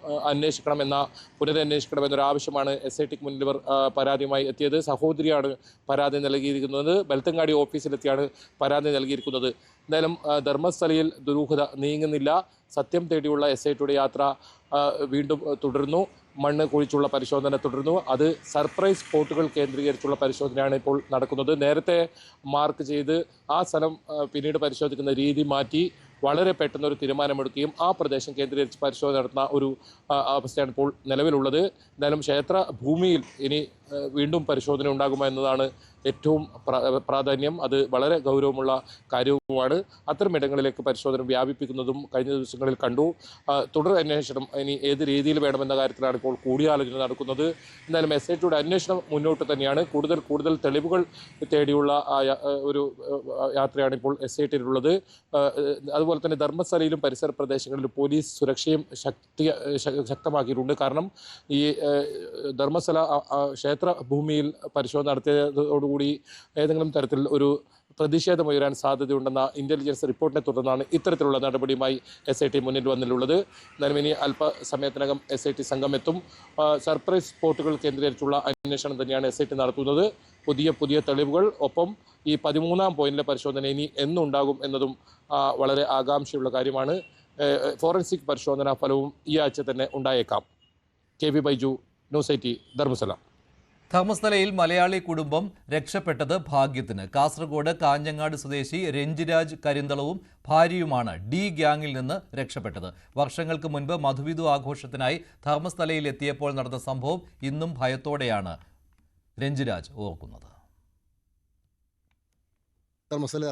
പുനരന്വേഷിക്കണമെന്നൊരു ആവശ്യമാണ് SITക്ക് മുന്നിൽ ഇവർ പരാതിയുമായി എത്തിയത്. സഹോദരിയാണ് പരാതി നൽകിയിരിക്കുന്നത്. ബെൽത്തങ്ങാടി ഓഫീസിലെത്തിയാണ് പരാതി നൽകിയിരിക്കുന്നത്. എന്തായാലും ധർമ്മസ്ഥലയിൽ ദുരൂഹത നീങ്ങുന്നില്ല. സത്യം തേടിയുള്ള SITയുടെ യാത്ര വീണ്ടും തുടരുന്നു. മണ്ണ് കുഴിച്ചുള്ള പരിശോധന തുടരുന്നു. അത് സർപ്രൈസ് സ്പോട്ടുകൾ കേന്ദ്രീകരിച്ചുള്ള പരിശോധനയാണ് ഇപ്പോൾ നടക്കുന്നത്. നേരത്തെ മാർക്ക് ചെയ്ത് ആ സ്ഥലം പിന്നീട് പരിശോധിക്കുന്ന രീതി മാറ്റി വളരെ പെട്ടെന്നൊരു തീരുമാനമെടുക്കുകയും ആ പ്രദേശം കേന്ദ്രീകരിച്ച് പരിശോധന നടത്തുന്ന ഒരു അവസ്ഥയാണ് ഇപ്പോൾ നിലവിലുള്ളത്. എന്തായാലും ക്ഷേത്ര ഭൂമിയിൽ ഇനി വീണ്ടും പരിശോധന ഉണ്ടാകുമോ എന്നതാണ് ഏറ്റവും പ്രാധാന്യം. അത് വളരെ ഗൗരവമുള്ള കാര്യവുമാണ്. അത്തരം ഇടങ്ങളിലേക്ക് പരിശോധന വ്യാപിപ്പിക്കുന്നതും കഴിഞ്ഞ ദിവസങ്ങളിൽ കണ്ടു. തുടർ അന്വേഷണം ഇനി ഏത് രീതിയിൽ വേണമെന്ന കാര്യത്തിലാണ് ഇപ്പോൾ കൂടിയാലോചന നടക്കുന്നത്. എന്തായാലും SITയുടെ അന്വേഷണം മുന്നോട്ട് തന്നെയാണ്. കൂടുതൽ തെളിവുകൾ തേടിയുള്ള ഒരു യാത്രയാണ് ഇപ്പോൾ SITയിലുള്ളത്. അതുപോലെ തന്നെ ധർമ്മസ്ഥലയിലും പരിസര പ്രദേശങ്ങളിലും പോലീസ് സുരക്ഷയും ശക്തമാക്കിയിട്ടുണ്ട്. കാരണം ഈ ധർമ്മസ്ഥല ക്ഷേത്ര ഭൂമിയിൽ പരിശോധന നടത്തിയതോടുകൂടി ഏതെങ്കിലും തരത്തിൽ ഒരു പ്രതിഷേധമുയരാൻ സാധ്യതയുണ്ടെന്ന ഇന്റലിജൻസ് റിപ്പോർട്ടിനെ തുടർന്നാണ് ഇത്തരത്തിലുള്ള നടപടിയുമായി SIT മുന്നിൽ വന്നിട്ടുള്ളത്. എന്നാലും ഇനി അല്പസമയത്തിനകം SIT സംഘം എത്തും. സർപ്രൈസ് സ്പോട്ടുകൾ കേന്ദ്രീകരിച്ചുള്ള അന്വേഷണം തന്നെയാണ് SIT നടത്തുന്നത്. പുതിയ തെളിവുകൾ, ഒപ്പം ഈ 13-ാം പോയിന്റിലെ പരിശോധന ഇനി എന്നുണ്ടാകും എന്നതും വളരെ ആകാംക്ഷയുള്ള കാര്യമാണ്. ഫോറൻസിക് പരിശോധനാ ഫലവും ഈ ആഴ്ച തന്നെ ഉണ്ടായേക്കാം. KV Baiju, news 18, Dharmasthala. ധർമ്മസ്ഥലയിൽ മലയാളി കുടുംബം രക്ഷപ്പെട്ടത് ഭാഗ്യത്തിന്. കാസർഗോഡ് കാഞ്ഞങ്ങാട് സ്വദേശി രഞ്ജിരാജ് കരിന്തളവും ഭാര്യയുമാണ് D ഗ്യാങ്ങിൽ നിന്ന് രക്ഷപ്പെട്ടത്. വർഷങ്ങൾക്ക് മുൻപ് മധുവിധു ആഘോഷത്തിനായി ധർമ്മസ്ഥലയിൽ എത്തിയപ്പോൾ നടന്ന സംഭവം ഇന്നും ഭയത്തോടെയാണ് രഞ്ജിരാജ് ഓർക്കുന്നത്. ധർമ്മസ്ഥല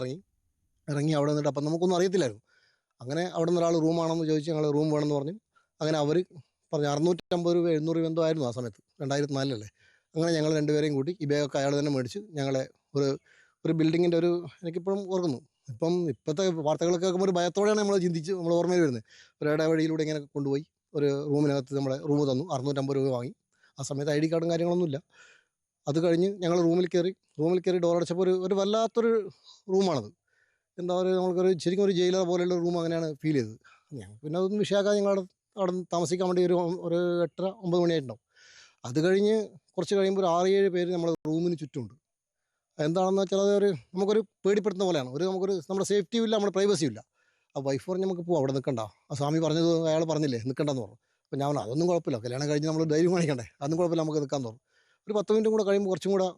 ഇറങ്ങി അവിടെ നിന്നിട്ട് അപ്പം നമുക്കൊന്നും അറിയത്തില്ലായിരുന്നു. അങ്ങനെ അവിടെ നിന്ന് ഒരാൾ റൂമാണെന്ന് ചോദിച്ചു. ഞങ്ങൾ റൂം വേണമെന്ന് പറഞ്ഞു. അങ്ങനെ അവർ പറഞ്ഞു 650 രൂപ 700 രൂപ എന്തോ ആയിരുന്നു ആ സമയത്ത്, 2004 അങ്ങനെ ഞങ്ങൾ രണ്ടുപേരെയും കൂട്ടി ഈ ബാഗൊക്കെ അയാൾ തന്നെ മേടിച്ച് ഞങ്ങളെ ഒരു ബിൽഡിങ്ങിൻ്റെ എനിക്കിപ്പോഴും ഓർക്കുന്നു. ഇപ്പോഴത്തെ വാർത്തകളൊക്കെ കേൾക്കുമ്പോൾ ഒരു ഭയത്തോടെയാണ് നമ്മൾ ചിന്തിച്ച് നമ്മൾ ഓർമ്മയിൽ വരുന്നത്. ഒരു ഇടവഴിയിലൂടെ ഇങ്ങനെ കൊണ്ടുപോയി ഒരു റൂമിനകത്ത് നമ്മളെ റൂം തന്നു. 650 രൂപ വാങ്ങി. ആ സമയത്ത് ID കാർഡും കാര്യങ്ങളൊന്നുമില്ല. അത് കഴിഞ്ഞ് ഞങ്ങൾ റൂമിൽ കയറി ഡോർ അടച്ചപ്പോൾ ഒരു വല്ലാത്തൊരു റൂമാണത്. എന്താ പറയുക, നമുക്കൊരു ശരിക്കും ഒരു ജയിലർ പോലെയുള്ള റൂം അങ്ങനെയാണ് ഫീൽ ചെയ്തത്. ഞങ്ങൾ പിന്നെ അതൊന്നും വിഷയമാക്കാതെ ഞങ്ങൾ അവിടെ താമസിക്കാൻ വേണ്ടി ഒരു 8-9 മണിയായിട്ടുണ്ടാവും. അത് കഴിഞ്ഞ് കുറച്ച് കഴിയുമ്പോൾ ഒരു 6-7 പേര് നമ്മുടെ റൂമിന് ചുറ്റുമുണ്ട്. എന്താണെന്ന് വെച്ചാൽ അതൊരു നമുക്കൊരു പേടിപ്പെടുത്തുന്ന പോലെയാണ്. നമ്മുടെ സേഫ്റ്റിയും ഇല്ല, നമ്മുടെ പ്രൈവസിയും ഇല്ല. ആ വൈഫ് പറഞ്ഞ് നമുക്ക് പോകാം, അവിടെ നിൽക്കണ്ട. ആ സ്വാമി പറഞ്ഞത് അയാൾ പറഞ്ഞില്ലേ നിൽക്കണ്ടെന്ന് പറഞ്ഞു. അപ്പോൾ ഞാൻ അതൊന്നും കുഴപ്പമില്ല, കല്യാണം കഴിഞ്ഞ് നമ്മൾ ധൈര്യം കാണിക്കണ്ടേ, അതൊന്നും കുഴപ്പമില്ല, നമുക്ക് നിൽക്കാൻ തോന്നും. ഒരു 10 മിനിറ്റും കൂടെ കഴിയുമ്പോൾ കുറച്ചും കൂടെ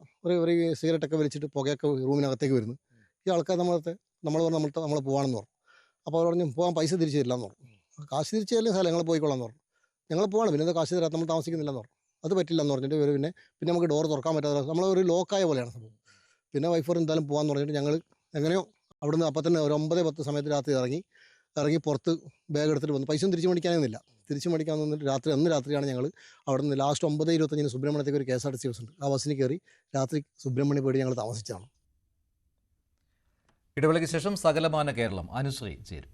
ഒരു സിഗരറ്റൊക്കെ വലിച്ചിട്ട് പുകയൊക്കെ റൂമിനകത്തേക്ക് വരുന്നു. ഈ ആൾക്കാർ നമ്മൾ പോകാമെന്ന് പറഞ്ഞു. അപ്പോൾ അവർ പറഞ്ഞു പോകാൻ പൈസ തിരിച്ചു തരില്ലെന്ന് പറഞ്ഞു. കാശ് തിരിച്ചു തരില്ല സാറേ, ഞങ്ങൾ പോയിക്കൊള്ളാമെന്ന് പറഞ്ഞു. ഞങ്ങൾ പോവാണ്, പിന്നെ കാശ് തരാം, നമ്മൾ താമസിക്കുന്നില്ലെന്ന് പറഞ്ഞു. അത് പറ്റില്ലെന്ന് പറഞ്ഞിട്ട് ഇവർ പിന്നെ നമുക്ക് ഡോർ തുറക്കാൻ പറ്റാതെ നമ്മളൊരു ലോക്കായ പോലെയാണ് സംഭവം. പിന്നെ വൈഫർ എന്തായാലും പോകാമെന്ന് പറഞ്ഞിട്ട് ഞങ്ങൾ എങ്ങനെയോ അവിടുന്ന് അപ്പം തന്നെ ഒരു 9-10 സമയത്ത് രാത്രി ഇറങ്ങി പുറത്ത് ബാഗ് എടുത്തിട്ട് വന്നു. പൈസ തിരിച്ചു മേടിക്കാനൊന്നുമില്ല. തിരിച്ചു മേടിക്കാൻ വന്നിട്ട് അന്ന് രാത്രിയാണ് ഞങ്ങൾ അവിടെ നിന്ന് ലാസ്റ്റ് 9:25 സുബ്രഹ്മണ്യത്തേക്ക് ഒരു KSRTC ബസ് ഉണ്ട്. ആ ബസ്സിന് കയറി രാത്രി സുബ്രഹ്മണ്യ പോയി ഞങ്ങൾ താമസിച്ചതാണ്. ഇടവേളയ്ക്ക് ശേഷം സകലമാന കേരളം അനുശ്രീ ചേരും.